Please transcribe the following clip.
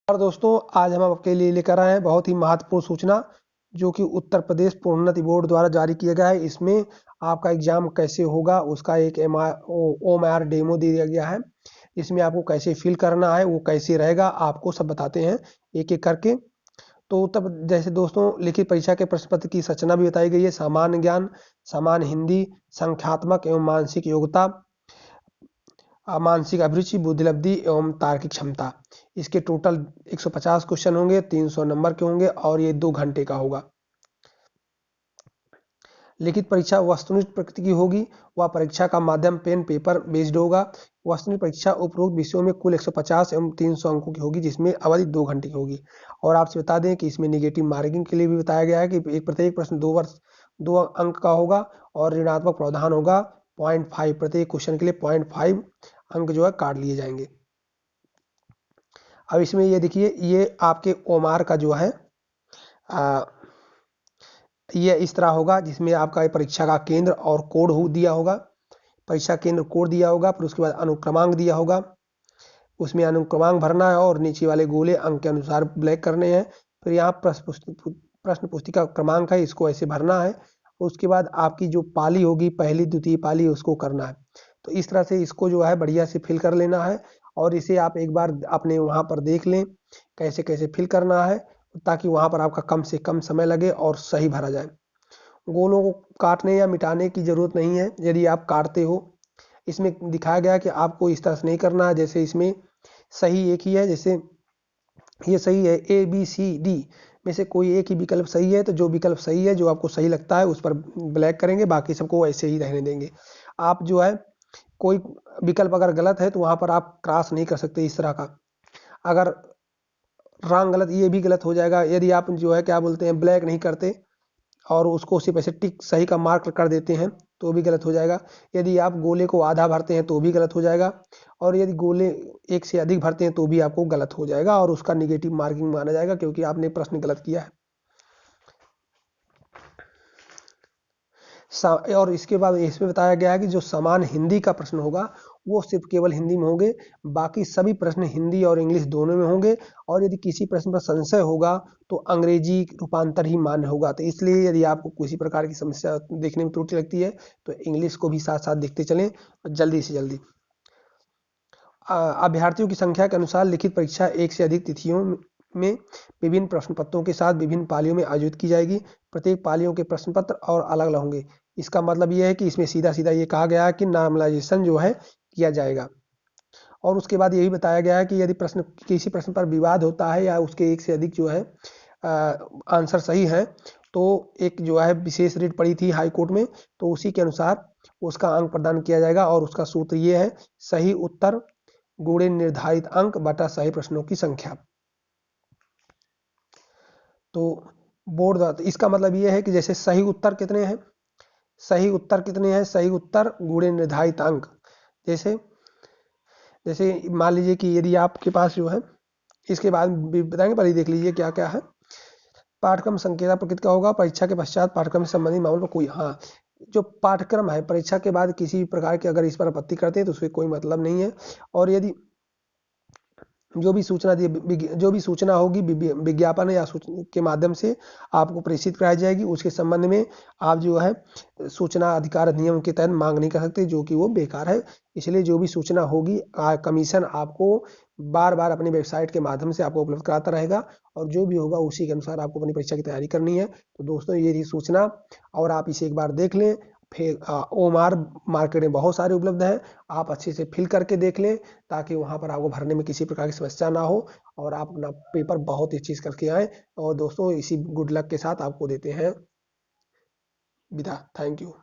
और दोस्तों आज हम आपके लिए लेकर आए हैं बहुत ही महत्वपूर्ण सूचना जो कि उत्तर प्रदेश प्रोन्नति बोर्ड द्वारा जारी किया गया है। इसमें आपका एग्जाम कैसे होगा उसका एक OMR डेमो दिया गया है। इसमें आपको कैसे फिल करना है, वो कैसे रहेगा, आपको सब बताते हैं एक एक करके। तो तब जैसे दोस्तों लिखित परीक्षा के प्रश्न पत्र की संरचना भी बताई गई है। सामान्य ज्ञान, सामान्य हिंदी, संख्यात्मक एवं मानसिक योग्यता, मानसिक अभिरुचि, बुद्धिलब्धि एवं तार्किक क्षमता। इसके टोटल 150 क्वेश्चन होंगे, 300 नंबर के होंगे और ये 2 घंटे का होगा। लिखित परीक्षा वस्तुनिष्ठ प्रकृति की होगी। वह परीक्षा का माध्यम पेन पेपर बेस्ड होगा। वस्तुनिष्ठ परीक्षा उपरोक्त विषयों में कुल 150 एवं 300 अंकों की होगी, जिसमें अवधि 2 घंटे की होगी। और आपसे बता दें कि इसमें नेगेटिव मार्किंग के लिए भी बताया गया है कि प्रत्येक प्रश्न 2 अंक का होगा और ऋणात्मक प्रावधान होगा 0.5। प्रत्येक क्वेश्चन के लिए 0.5 अंक जो है काट लिए जाएंगे। अब इसमें ये देखिए, ये आपके OMR का जो है ये इस तरह होगा, जिसमें आपका परीक्षा का केंद्र और कोड दिया होगा। परीक्षा केंद्र कोड दिया होगा, फिर उसके बाद अनुक्रमांक दिया होगा। उसमें अनुक्रमांक भरना है और नीचे वाले गोले अंक के अनुसार ब्लैक करने हैं। फिर यहाँ प्रश्न पुस्तिका क्रमांक है, इसको ऐसे भरना है। उसके बाद आपकी जो पाली होगी, पहली द्वितीय पाली, उसको करना है। तो इस तरह से इसको जो है बढ़िया से फिल कर लेना है और इसे आप एक बार अपने वहाँ पर देख लें कैसे कैसे फिल करना है, ताकि वहाँ पर आपका कम से कम समय लगे और सही भरा जाए। गोलों को काटने या मिटाने की जरूरत नहीं है। यदि आप काटते हो, इसमें दिखाया गया कि आपको इस तरह से नहीं करना है। जैसे इसमें सही एक ही है, जैसे ये सही है, ABCD में से कोई एक ही विकल्प सही है, तो जो विकल्प सही है, जो आपको सही लगता है, उस पर ब्लैक करेंगे, बाकी सबको ऐसे ही रहने देंगे। आप जो है कोई विकल्प अगर गलत है तो वहां पर आप क्रॉस नहीं कर सकते इस तरह का। अगर रॉन्ग गलत, ये भी गलत हो जाएगा। यदि आप जो है क्या बोलते हैं ब्लैक नहीं करते और उसको सिर्फ ऐसे टिक सही का मार्क कर देते हैं तो भी गलत हो जाएगा। यदि आप गोले को आधा भरते हैं तो भी गलत हो जाएगा और यदि गोले एक से अधिक भरते हैं तो भी आपको गलत हो जाएगा और उसका निगेटिव मार्किंग माना जाएगा, क्योंकि आपने प्रश्न गलत किया है। और इसके बाद इसमें बताया गया है कि जो समान हिंदी का प्रश्न होगा वो सिर्फ केवल हिंदी में होंगे, बाकी सभी प्रश्न हिंदी और इंग्लिश दोनों में होंगे। और यदि किसी प्रश्न पर संशय होगा तो अंग्रेजी रूपांतर ही मान्य होगा। तो इसलिए यदि आपको किसी प्रकार की समस्या देखने में त्रुटि लगती है तो इंग्लिश को भी साथ साथ देखते चलें जल्दी से जल्दी। अभ्यर्थियों की संख्या के अनुसार लिखित परीक्षा एक से अधिक तिथियों में विभिन्न प्रश्न पत्रों के साथ विभिन्न पालियों में आयोजित की जाएगी। प्रत्येक पालियों के प्रश्न पत्र और अलग अलग होंगे। इसका मतलब यह है कि इसमें सीधा सीधा ये कहा गया है कि नॉर्मलाइजेशन जो है किया जाएगा। और उसके बाद यही बताया गया है कि यदि किसी प्रश्न पर विवाद होता है या उसके एक से अधिक जो है आंसर सही है, तो एक जो है विशेष रीट पड़ी थी हाई कोर्ट में, तो उसी के अनुसार उसका अंक प्रदान किया जाएगा। और उसका सूत्र ये है, सही उत्तर गुणे निर्धारित अंक बटा सही प्रश्नों की संख्या। तो बोर्ड द्वारा, इसका मतलब ये है कि जैसे सही उत्तर कितने हैं, सही उत्तर कितने हैं, सही उत्तर गुणे निर्धारित अंक। जैसे जैसे मान लीजिए कि यदि आपके पास जो है, इसके बाद भी बताएंगे, पहले देख लीजिए क्या क्या है। पाठ्यक्रम संकेता प्रकृति का होगा। परीक्षा के पश्चात पाठ्यक्रम से संबंधित मामलों पर कोई, हाँ, जो पाठ्यक्रम है परीक्षा के बाद किसी प्रकार की अगर इस पर आपत्ति करते हैं तो उससे कोई मतलब नहीं है। और यदि जो भी सूचना होगी विज्ञापन या के माध्यम से आपको प्रेषित कराई जाएगी, उसके संबंध में आप जो है सूचना अधिकार अधिनियम के तहत मांग नहीं कर सकते, जो कि वो बेकार है। इसलिए जो भी सूचना होगी कमीशन आपको बार बार अपनी वेबसाइट के माध्यम से आपको उपलब्ध कराता रहेगा और जो भी होगा उसी के अनुसार आपको अपनी परीक्षा की तैयारी करनी है। तो दोस्तों ये थी सूचना और आप इसे एक बार देख लें। फिर OMR मार्केट में बहुत सारे उपलब्ध हैं, आप अच्छे से फिल करके देख लें ताकि वहाँ पर आपको भरने में किसी प्रकार की समस्या ना हो और आप अपना पेपर बहुत ही चीज करके आए। और दोस्तों इसी गुड लक के साथ आपको देते हैं विदा। Thank you.